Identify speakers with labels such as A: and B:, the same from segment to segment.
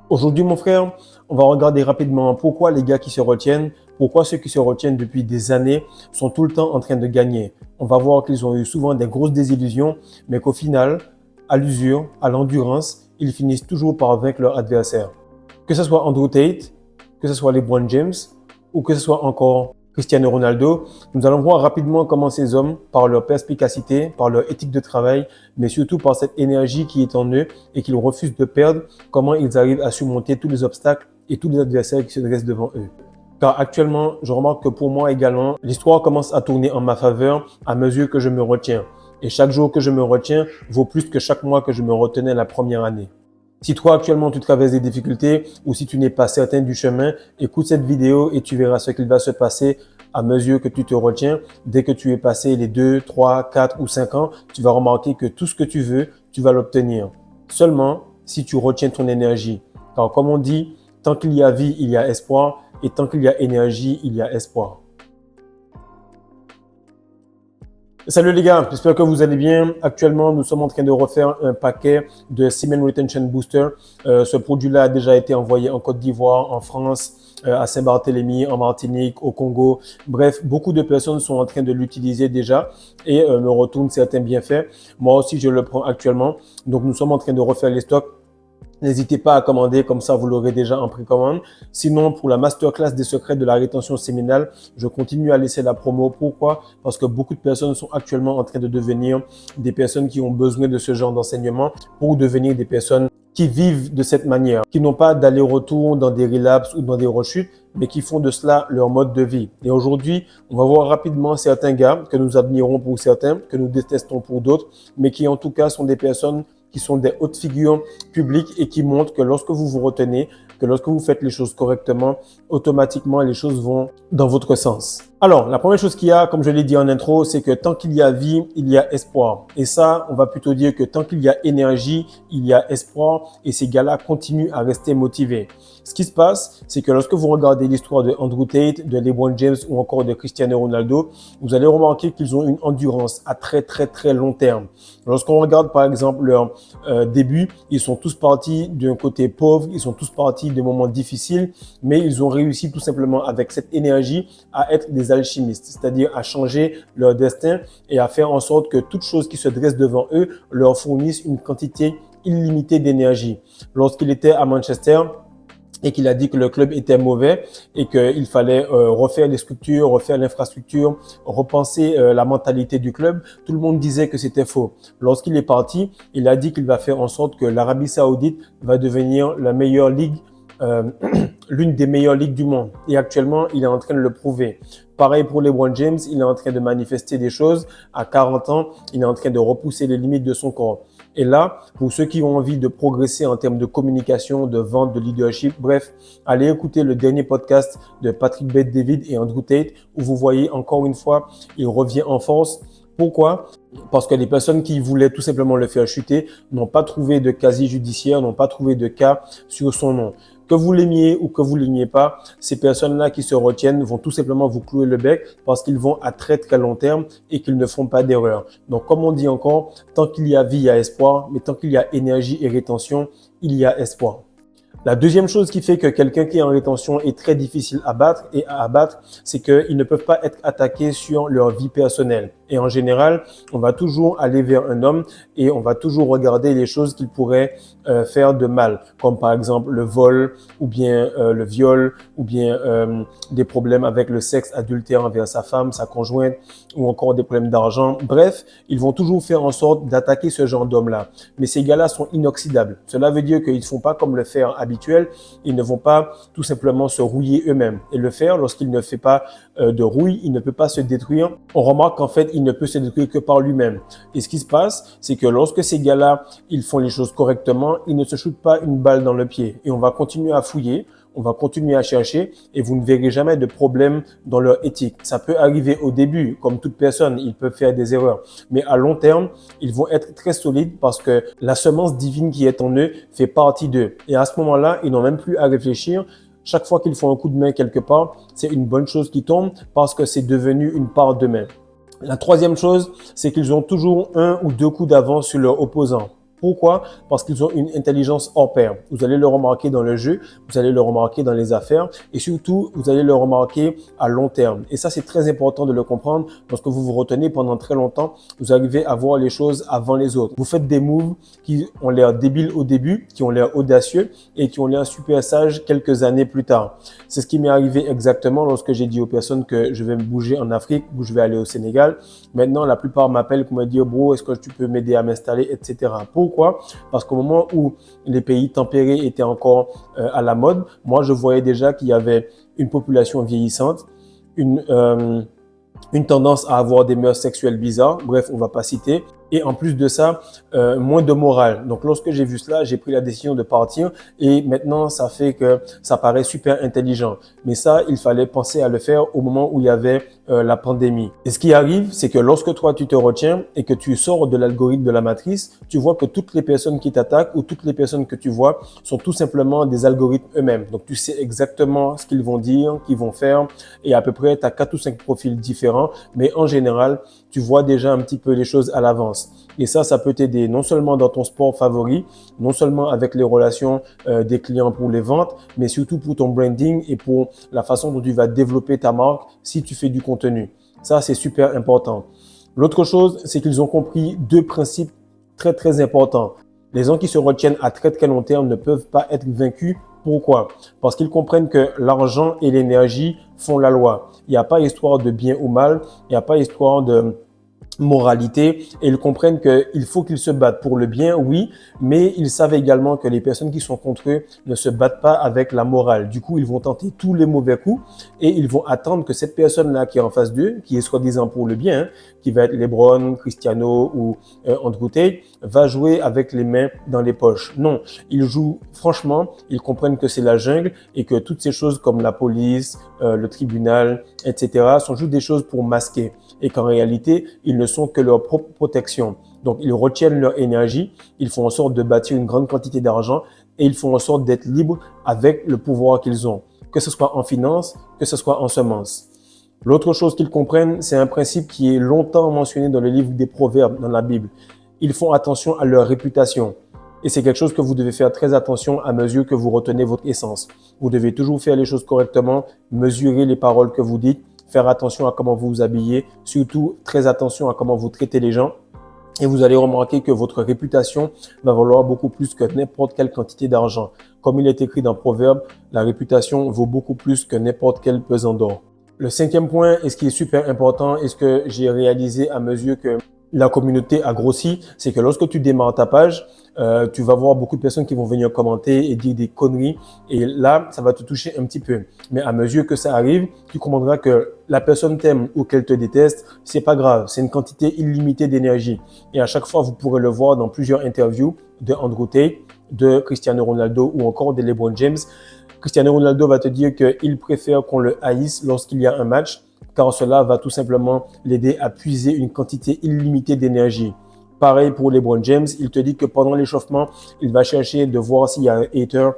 A: Aujourd'hui, mon frère, on va regarder rapidement pourquoi les gars qui se retiennent, pourquoi ceux qui se retiennent depuis des années sont tout le temps en train de gagner. On va voir qu'ils ont eu souvent des grosses désillusions, mais qu'au final, à l'usure, à l'endurance, ils finissent toujours par vaincre leur adversaire. Que ce soit Andrew Tate, que ce soit LeBron James ou que ce soit encore Cristiano Ronaldo, nous allons voir rapidement comment ces hommes, par leur perspicacité, par leur éthique de travail, mais surtout par cette énergie qui est en eux et qu'ils refusent de perdre, comment ils arrivent à surmonter tous les obstacles et tous les adversaires qui se dressent devant eux. Car actuellement, je remarque que pour moi également, l'histoire commence à tourner en ma faveur à mesure que je me retiens. Et chaque jour que je me retiens vaut plus que chaque mois que je me retenais la première année. Si toi actuellement tu traverses des difficultés ou si tu n'es pas certain du chemin, écoute cette vidéo et tu verras ce qu'il va se passer à mesure que tu te retiens. Dès que tu es passé les 2, 3, 4 ou 5 ans, tu vas remarquer que tout ce que tu veux, tu vas l'obtenir. Seulement si tu retiens ton énergie. Car comme on dit, tant qu'il y a vie, il y a espoir et tant qu'il y a énergie, il y a espoir. Salut les gars, j'espère que vous allez bien. Actuellement, nous sommes en train de refaire un paquet de Semen Retention Booster. Ce produit-là a déjà été envoyé en Côte d'Ivoire, en France, à Saint-Barthélemy, en Martinique, au Congo. Bref, beaucoup de personnes sont en train de l'utiliser déjà et me retournent certains bienfaits. Moi aussi, je le prends actuellement. Donc, nous sommes en train de refaire les stocks. N'hésitez pas à commander, comme ça vous l'aurez déjà en précommande. Sinon, pour la masterclass des secrets de la rétention séminale, je continue à laisser la promo. Pourquoi? Parce que beaucoup de personnes sont actuellement en train de devenir des personnes qui ont besoin de ce genre d'enseignement pour devenir des personnes qui vivent de cette manière, qui n'ont pas d'aller-retour dans des relapses ou dans des rechutes, mais qui font de cela leur mode de vie. Et aujourd'hui, on va voir rapidement certains gars que nous admirons pour certains, que nous détestons pour d'autres, mais qui en tout cas sont des personnes qui sont des hautes figures publiques et qui montrent que lorsque vous vous retenez, que lorsque vous faites les choses correctement, automatiquement les choses vont dans votre sens. Alors, la première chose qu'il y a, comme je l'ai dit en intro, c'est que tant qu'il y a vie, il y a espoir. Et ça, on va plutôt dire que tant qu'il y a énergie, il y a espoir et ces gars-là continuent à rester motivés. Ce qui se passe, c'est que lorsque vous regardez l'histoire de Andrew Tate, de LeBron James ou encore de Cristiano Ronaldo, vous allez remarquer qu'ils ont une endurance à très long terme. Lorsqu'on regarde par exemple leur début, ils sont tous partis d'un côté pauvre, ils sont tous partis de moments difficiles, mais ils ont réussi tout simplement avec cette énergie à être des alchimistes, c'est-à-dire à changer leur destin et à faire en sorte que toute chose qui se dresse devant eux leur fournisse une quantité illimitée d'énergie. Lorsqu'il était à Manchester, et qu'il a dit que le club était mauvais et qu'il fallait refaire les structures, refaire l'infrastructure, repenser la mentalité du club. Tout le monde disait que c'était faux. Lorsqu'il est parti, il a dit qu'il va faire en sorte que l'Arabie Saoudite va devenir la meilleure ligue, l'une des meilleures ligues du monde. Et actuellement, il est en train de le prouver. Pareil pour LeBron James, il est en train de manifester des choses. À 40 ans, il est en train de repousser les limites de son corps. Et là, pour ceux qui ont envie de progresser en termes de communication, de vente, de leadership, bref, allez écouter le dernier podcast de Patrick Bet-David et Andrew Tate où vous voyez encore une fois, il revient en force. Pourquoi? Parce que les personnes qui voulaient tout simplement le faire chuter n'ont pas trouvé de casier judiciaire, n'ont pas trouvé de cas sur son nom. Que vous l'aimiez ou que vous l'aimiez pas, ces personnes-là qui se retiennent vont tout simplement vous clouer le bec parce qu'ils vont à très long terme et qu'ils ne font pas d'erreur. Donc, comme on dit encore, tant qu'il y a vie, il y a espoir, mais tant qu'il y a énergie et rétention, il y a espoir. La deuxième chose qui fait que quelqu'un qui est en rétention est très difficile à battre et à abattre, c'est qu'ils ne peuvent pas être attaqués sur leur vie personnelle. Et en général, on va toujours aller vers un homme et on va toujours regarder les choses qu'il pourrait faire de mal, comme par exemple le vol ou bien le viol ou bien des problèmes avec le sexe adultère envers sa femme, sa conjointe ou encore des problèmes d'argent. Bref, ils vont toujours faire en sorte d'attaquer ce genre d'homme-là. Mais ces gars-là sont inoxydables. Cela veut dire qu'ils ne font pas comme le fer habituel. Ils ne vont pas tout simplement se rouiller eux-mêmes. Et le fer, lorsqu'il ne fait pas de rouille, il ne peut pas se détruire. On remarque qu'en fait, il ne peut se détruire que par lui-même. Et ce qui se passe, c'est que lorsque ces gars-là, ils font les choses correctement, ils ne se shootent pas une balle dans le pied. Et on va continuer à fouiller, on va continuer à chercher et vous ne verrez jamais de problème dans leur éthique. Ça peut arriver au début, comme toute personne, ils peuvent faire des erreurs. Mais à long terme, ils vont être très solides parce que la semence divine qui est en eux fait partie d'eux. Et à ce moment-là, ils n'ont même plus à réfléchir. Chaque fois qu'ils font un coup de main quelque part, c'est une bonne chose qui tombe parce que c'est devenu une part d'eux-mêmes. La troisième chose, c'est qu'ils ont toujours un ou deux coups d'avance sur leur opposant. Pourquoi? Parce qu'ils ont une intelligence hors pair. Vous allez le remarquer dans le jeu, vous allez le remarquer dans les affaires et surtout, vous allez le remarquer à long terme. Et ça, c'est très important de le comprendre. Lorsque vous vous retenez pendant très longtemps, vous arrivez à voir les choses avant les autres. Vous faites des moves qui ont l'air débiles au début, qui ont l'air audacieux et qui ont l'air super sages quelques années plus tard. C'est ce qui m'est arrivé exactement lorsque j'ai dit aux personnes que je vais me bouger en Afrique ou je vais aller au Sénégal. Maintenant, la plupart m'appellent pour me dire, bro, est-ce que tu peux m'aider à m'installer, etc. Pourquoi? Parce qu'au moment où les pays tempérés étaient encore à la mode, moi, je voyais déjà qu'il y avait une population vieillissante, une tendance à avoir des mœurs sexuelles bizarres, bref, on va pas citer. Et en plus de ça, moins de morale. Donc, lorsque j'ai vu cela, j'ai pris la décision de partir et maintenant, ça fait que ça paraît super intelligent. Mais ça, il fallait penser à le faire au moment où il y avait la pandémie. Et ce qui arrive, c'est que lorsque toi, tu te retiens et que tu sors de l'algorithme de la matrice, tu vois que toutes les personnes qui t'attaquent ou toutes les personnes que tu vois sont tout simplement des algorithmes eux-mêmes. Donc, tu sais exactement ce qu'ils vont dire, qu'ils vont faire et à peu près, tu as 4 ou 5 profils différents. Mais en général, tu vois déjà un petit peu les choses à l'avance. Et ça peut t'aider non seulement dans ton sport favori, non seulement avec les relations des clients pour les ventes, mais surtout pour ton branding et pour la façon dont tu vas développer ta marque si tu fais du contenu. Ça, c'est super important. L'autre chose, c'est qu'ils ont compris 2 principes très, très importants. Les gens qui se retiennent à très, très long terme ne peuvent pas être vaincus. Pourquoi? Parce qu'ils comprennent que l'argent et l'énergie font la loi. Il n'y a pas histoire de bien ou mal, il n'y a pas histoire de moralité et ils comprennent qu'il faut qu'ils se battent pour le bien, oui, mais ils savent également que les personnes qui sont contre eux ne se battent pas avec la morale. Du coup, ils vont tenter tous les mauvais coups et ils vont attendre que cette personne-là qui est en face d'eux, qui est soi-disant pour le bien, hein, qui va être LeBron, Cristiano ou Andrew Tate, va jouer avec les mains dans les poches. Non, ils jouent franchement, ils comprennent que c'est la jungle et que toutes ces choses comme la police, le tribunal, etc. sont juste des choses pour masquer et qu'en réalité, ils ne sont que leur propre protection. Donc, ils retiennent leur énergie, ils font en sorte de bâtir une grande quantité d'argent et ils font en sorte d'être libres avec le pouvoir qu'ils ont, que ce soit en finance, que ce soit en semences. L'autre chose qu'ils comprennent, c'est un principe qui est longtemps mentionné dans le livre des Proverbes, dans la Bible. Ils font attention à leur réputation. Et c'est quelque chose que vous devez faire très attention à mesure que vous retenez votre essence. Vous devez toujours faire les choses correctement, mesurer les paroles que vous dites, faire attention à comment vous vous habillez, surtout très attention à comment vous traitez les gens. Et vous allez remarquer que votre réputation va valoir beaucoup plus que n'importe quelle quantité d'argent. Comme il est écrit dans Proverbe, la réputation vaut beaucoup plus que n'importe quel pesant d'or. Le 5e point, et ce qui est super important, et ce que j'ai réalisé à mesure que la communauté a grossi, c'est que lorsque tu démarres ta page, tu vas voir beaucoup de personnes qui vont venir commenter et dire des conneries. Et là, ça va te toucher un petit peu. Mais à mesure que ça arrive, tu comprendras que la personne t'aime ou qu'elle te déteste, c'est pas grave. C'est une quantité illimitée d'énergie. Et à chaque fois, vous pourrez le voir dans plusieurs interviews de Andrew Tate, de Cristiano Ronaldo ou encore de LeBron James. Cristiano Ronaldo va te dire qu'il préfère qu'on le haïsse lorsqu'il y a un match, car cela va tout simplement l'aider à puiser une quantité illimitée d'énergie. Pareil pour LeBron James, il te dit que pendant l'échauffement, il va chercher de voir s'il y a un hater,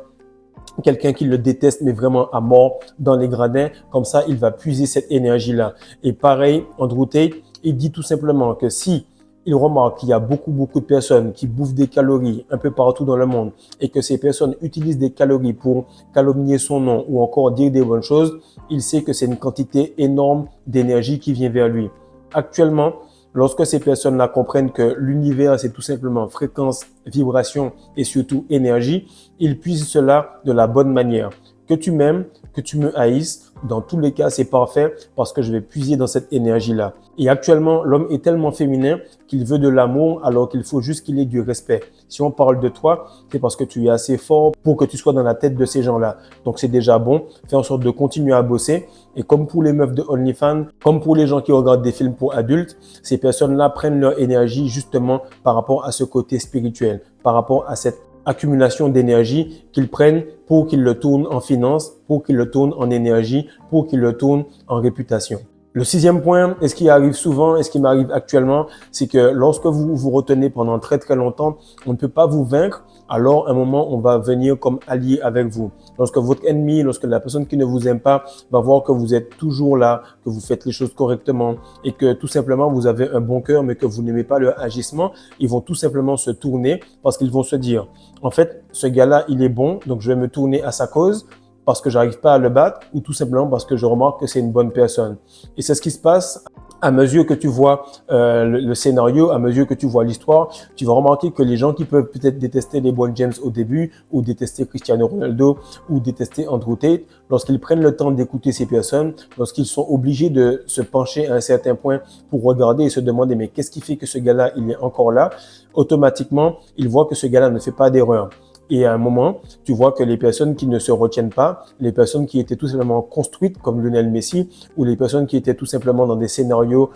A: quelqu'un qui le déteste mais vraiment à mort dans les gradins. Comme ça, il va puiser cette énergie-là. Et pareil, Andrew Tate, il dit tout simplement que si il remarque qu'il y a beaucoup de personnes qui bouffent des calories un peu partout dans le monde et que ces personnes utilisent des calories pour calomnier son nom ou encore dire des bonnes choses, il sait que c'est une quantité énorme d'énergie qui vient vers lui. Actuellement, lorsque ces personnes-là comprennent que l'univers, c'est tout simplement fréquence, vibration et surtout énergie, ils puisent cela de la bonne manière. Que tu m'aimes, que tu me haïsses, dans tous les cas, c'est parfait parce que je vais puiser dans cette énergie-là. Et actuellement, l'homme est tellement féminin qu'il veut de l'amour alors qu'il faut juste qu'il ait du respect. Si on parle de toi, c'est parce que tu es assez fort pour que tu sois dans la tête de ces gens-là. Donc, c'est déjà bon. Fais en sorte de continuer à bosser. Et comme pour les meufs de OnlyFans, comme pour les gens qui regardent des films pour adultes, ces personnes-là prennent leur énergie justement par rapport à ce côté spirituel, par rapport à cette accumulation d'énergie qu'ils prennent pour qu'ils le tournent en finance, pour qu'ils le tournent en énergie, pour qu'ils le tournent en réputation. Le 6e point, et ce qui arrive souvent, et ce qui m'arrive actuellement, c'est que lorsque vous vous retenez pendant très longtemps, on ne peut pas vous vaincre alors à un moment, on va venir comme allié avec vous. Lorsque votre ennemi, lorsque la personne qui ne vous aime pas va voir que vous êtes toujours là, que vous faites les choses correctement et que tout simplement vous avez un bon cœur mais que vous n'aimez pas leur agissement, ils vont tout simplement se tourner parce qu'ils vont se dire, en fait, ce gars-là, il est bon, donc je vais me tourner à sa cause parce que j'arrive pas à le battre ou tout simplement parce que je remarque que c'est une bonne personne. Et c'est ce qui se passe à mesure que tu vois le scénario, à mesure que tu vois l'histoire, tu vas remarquer que les gens qui peuvent peut-être détester LeBron James au début ou détester Cristiano Ronaldo ou détester Andrew Tate, lorsqu'ils prennent le temps d'écouter ces personnes, lorsqu'ils sont obligés de se pencher à un certain point pour regarder et se demander mais qu'est-ce qui fait que ce gars-là, il est encore là, automatiquement, ils voient que ce gars-là ne fait pas d'erreur. Et à un moment, tu vois que les personnes qui ne se retiennent pas, les personnes qui étaient tout simplement construites comme Lionel Messi ou les personnes qui étaient tout simplement dans des scénarios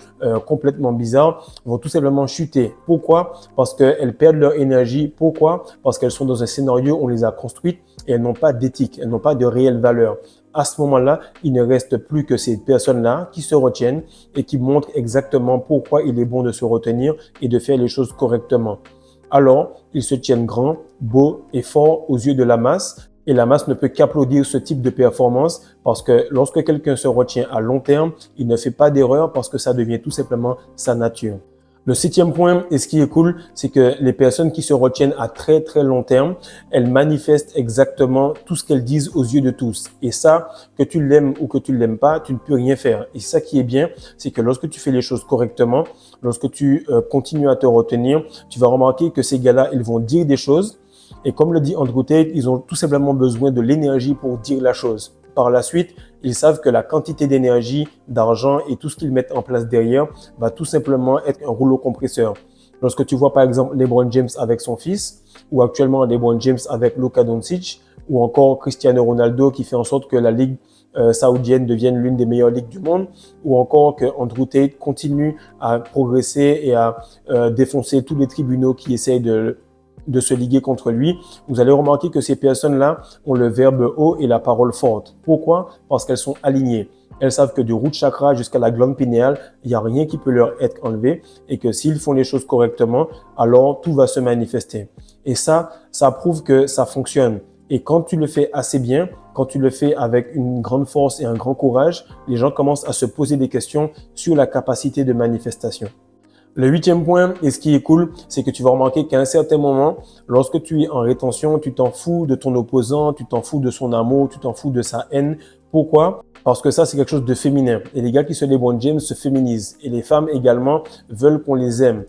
A: complètement bizarres vont tout simplement chuter. Pourquoi? Parce qu'elles perdent leur énergie. Pourquoi? Parce qu'elles sont dans un scénario où on les a construites et elles n'ont pas d'éthique, elles n'ont pas de réelle valeur. À ce moment-là, il ne reste plus que ces personnes-là qui se retiennent et qui montrent exactement pourquoi il est bon de se retenir et de faire les choses correctement. Alors, ils se tiennent grands, beaux et forts aux yeux de la masse. Et la masse ne peut qu'applaudir ce type de performance parce que lorsque quelqu'un se retient à long terme, il ne fait pas d'erreur parce que ça devient tout simplement sa nature. Le 7e point, et ce qui est cool, c'est que les personnes qui se retiennent à très très long terme, elles manifestent exactement tout ce qu'elles disent aux yeux de tous. Et ça, que tu l'aimes ou que tu ne l'aimes pas, tu ne peux rien faire. Et ça qui est bien, c'est que lorsque tu fais les choses correctement, lorsque tu continues à te retenir, tu vas remarquer que ces gars-là, ils vont dire des choses. Et comme le dit Andrew Tate, ils ont tout simplement besoin de l'énergie pour dire la chose. Par la suite, ils savent que la quantité d'énergie, d'argent et tout ce qu'ils mettent en place derrière va tout simplement être un rouleau compresseur. Lorsque tu vois par exemple LeBron James avec son fils, ou actuellement LeBron James avec Luka Doncic, ou encore Cristiano Ronaldo qui fait en sorte que la ligue saoudienne devienne l'une des meilleures ligues du monde, ou encore que Andrew Tate continue à progresser et à défoncer tous les tribunaux qui essayent de se liguer contre lui, vous allez remarquer que ces personnes-là ont le verbe haut et la parole forte. Pourquoi? Parce qu'elles sont alignées. Elles savent que du root chakra jusqu'à la glande pinéale, il n'y a rien qui peut leur être enlevé et que s'ils font les choses correctement, alors tout va se manifester. Et ça prouve que ça fonctionne. Et quand tu le fais assez bien, quand tu le fais avec une grande force et un grand courage, les gens commencent à se poser des questions sur la capacité de manifestation. Le 8e point, et ce qui est cool, c'est que tu vas remarquer qu'à un certain moment, lorsque tu es en rétention, tu t'en fous de ton opposant, tu t'en fous de son amour, tu t'en fous de sa haine. Pourquoi? Parce que ça, c'est quelque chose de féminin. Et les gars qui se LeBron James se féminisent. Et les femmes également veulent qu'on les aime.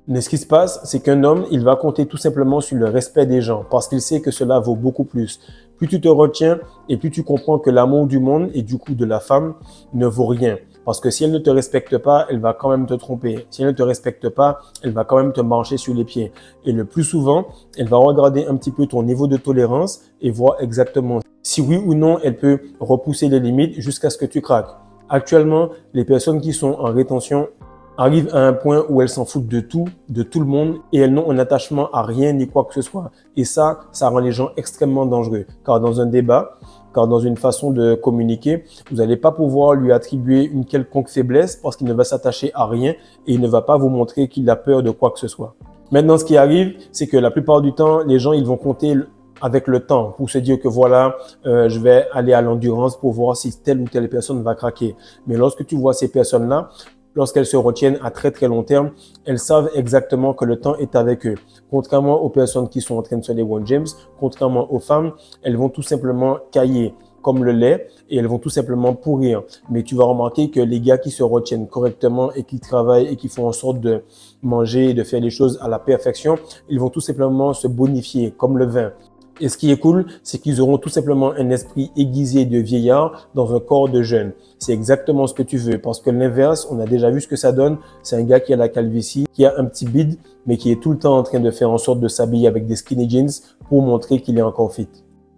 A: Mais ce qui se passe, c'est qu'un homme, il va compter tout simplement sur le respect des gens parce qu'il sait que cela vaut beaucoup plus. Plus tu te retiens et plus tu comprends que l'amour du monde et du coup de la femme ne vaut rien. Parce que si elle ne te respecte pas, elle va quand même te tromper. Si elle ne te respecte pas, elle va quand même te marcher sur les pieds. Et le plus souvent, elle va regarder un petit peu ton niveau de tolérance et voir exactement si oui ou non elle peut repousser les limites jusqu'à ce que tu craques. Actuellement, les personnes qui sont en rétention arrivent à un point où elles s'en foutent de tout le monde et elles n'ont un attachement à rien ni quoi que ce soit. Et ça rend les gens extrêmement dangereux. Car dans un débat, car dans une façon de communiquer, vous n'allez pas pouvoir lui attribuer une quelconque faiblesse parce qu'il ne va s'attacher à rien et il ne va pas vous montrer qu'il a peur de quoi que ce soit. Maintenant, ce qui arrive, c'est que la plupart du temps, les gens, ils vont compter avec le temps pour se dire que voilà, je vais aller à l'endurance pour voir si telle ou telle personne va craquer. Mais lorsque tu vois ces personnes-là, lorsqu'elles se retiennent à très très long terme, elles savent exactement que le temps est avec eux. Contrairement aux personnes qui sont en train de se LeBron James, contrairement aux femmes, elles vont tout simplement cailler comme le lait et elles vont tout simplement pourrir. Mais tu vas remarquer que les gars qui se retiennent correctement et qui travaillent et qui font en sorte de manger et de faire les choses à la perfection, ils vont tout simplement se bonifier comme le vin. Et ce qui est cool, c'est qu'ils auront tout simplement un esprit aiguisé de vieillard dans un corps de jeune. C'est exactement ce que tu veux parce que l'inverse, on a déjà vu ce que ça donne. C'est un gars qui a la calvitie, qui a un petit bide, mais qui est tout le temps en train de faire en sorte de s'habiller avec des skinny jeans pour montrer qu'il est encore fit.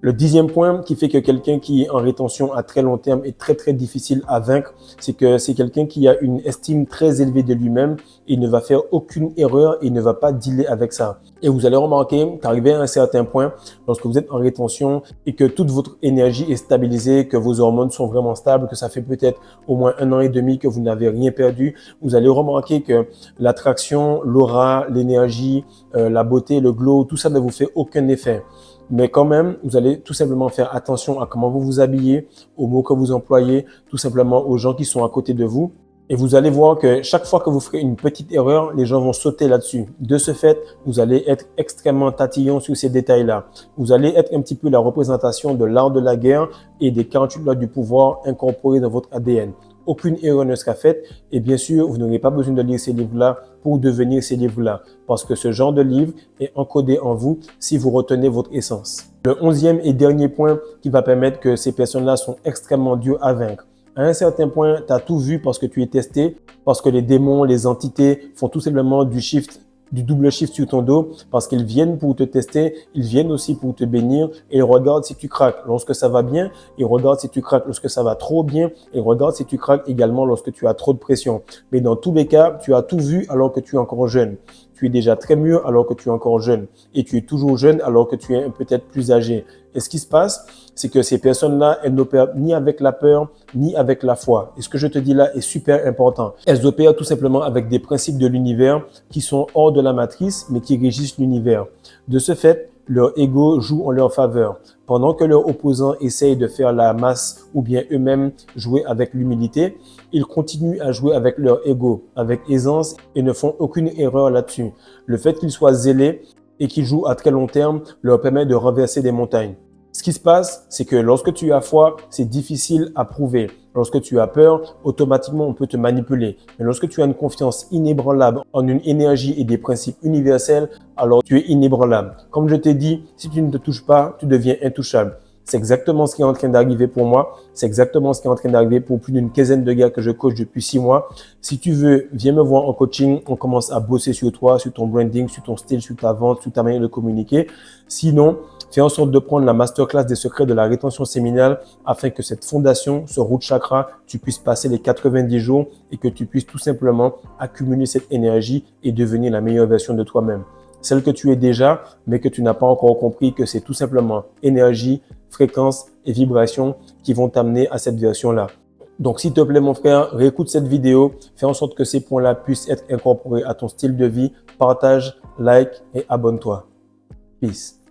A: Le 10e point qui fait que quelqu'un qui est en rétention à très long terme est très difficile à vaincre, c'est que c'est quelqu'un qui a une estime très élevée de lui-même. Il ne va faire aucune erreur et il ne va pas dealer avec ça. Et vous allez remarquer qu'arrivé à un certain point, lorsque vous êtes en rétention et que toute votre énergie est stabilisée, que vos hormones sont vraiment stables, que ça fait peut-être au moins 1 an et demi que vous n'avez rien perdu, vous allez remarquer que l'attraction, l'aura, l'énergie, la beauté, le glow, tout ça ne vous fait aucun effet. Mais quand même, vous allez tout simplement faire attention à comment vous vous habillez, aux mots que vous employez, tout simplement aux gens qui sont à côté de vous. Et vous allez voir que chaque fois que vous ferez une petite erreur, les gens vont sauter là-dessus. De ce fait, vous allez être extrêmement tatillon sur ces détails-là. Vous allez être un petit peu la représentation de l'art de la guerre et des 48 lois du pouvoir incorporées dans votre ADN. Aucune erreur ne sera faite et bien sûr, vous n'aurez pas besoin de lire ces livres-là pour devenir ces livres-là parce que ce genre de livre est encodé en vous si vous retenez votre essence. Le 11e et dernier point qui va permettre que ces personnes-là sont extrêmement dures à vaincre. À un certain point, tu as tout vu parce que tu es testé, parce que les démons, les entités font tout simplement du double shift sur ton dos, parce qu'ils viennent pour te tester, ils viennent aussi pour te bénir et ils regardent si tu craques lorsque ça va bien, ils regardent si tu craques lorsque ça va trop bien, et ils regardent si tu craques également lorsque tu as trop de pression. Mais dans tous les cas, tu as tout vu alors que tu es encore jeune. Tu es déjà très mûr alors que tu es encore jeune. Et tu es toujours jeune alors que tu es peut-être plus âgé. Et ce qui se passe, c'est que ces personnes-là, elles n'opèrent ni avec la peur, ni avec la foi. Et ce que je te dis là est super important. Elles opèrent tout simplement avec des principes de l'univers qui sont hors de la matrice, mais qui régissent l'univers. De ce fait, leur ego joue en leur faveur. Pendant que leurs opposants essayent de faire la masse ou bien eux-mêmes jouer avec l'humilité, ils continuent à jouer avec leur ego, avec aisance et ne font aucune erreur là-dessus. Le fait qu'ils soient zélés et qu'ils jouent à très long terme leur permet de renverser des montagnes. Ce qui se passe, c'est que lorsque tu as foi, c'est difficile à prouver. Lorsque tu as peur, automatiquement, on peut te manipuler. Mais lorsque tu as une confiance inébranlable en une énergie et des principes universels, alors tu es inébranlable. Comme je t'ai dit, si tu ne te touches pas, tu deviens intouchable. C'est exactement ce qui est en train d'arriver pour moi. C'est exactement ce qui est en train d'arriver pour plus d'une quinzaine de gars que je coach depuis 6 mois. Si tu veux, viens me voir en coaching. On commence à bosser sur toi, sur ton branding, sur ton style, sur ta vente, sur ta manière de communiquer. Sinon, fais en sorte de prendre la masterclass des secrets de la rétention séminale afin que cette fondation, ce root chakra, tu puisses passer les 90 jours et que tu puisses tout simplement accumuler cette énergie et devenir la meilleure version de toi-même. Celle que tu es déjà, mais que tu n'as pas encore compris que c'est tout simplement énergie, fréquence et vibration qui vont t'amener à cette version-là. Donc, s'il te plaît, mon frère, réécoute cette vidéo, fais en sorte que ces points-là puissent être incorporés à ton style de vie, partage, like et abonne-toi. Peace.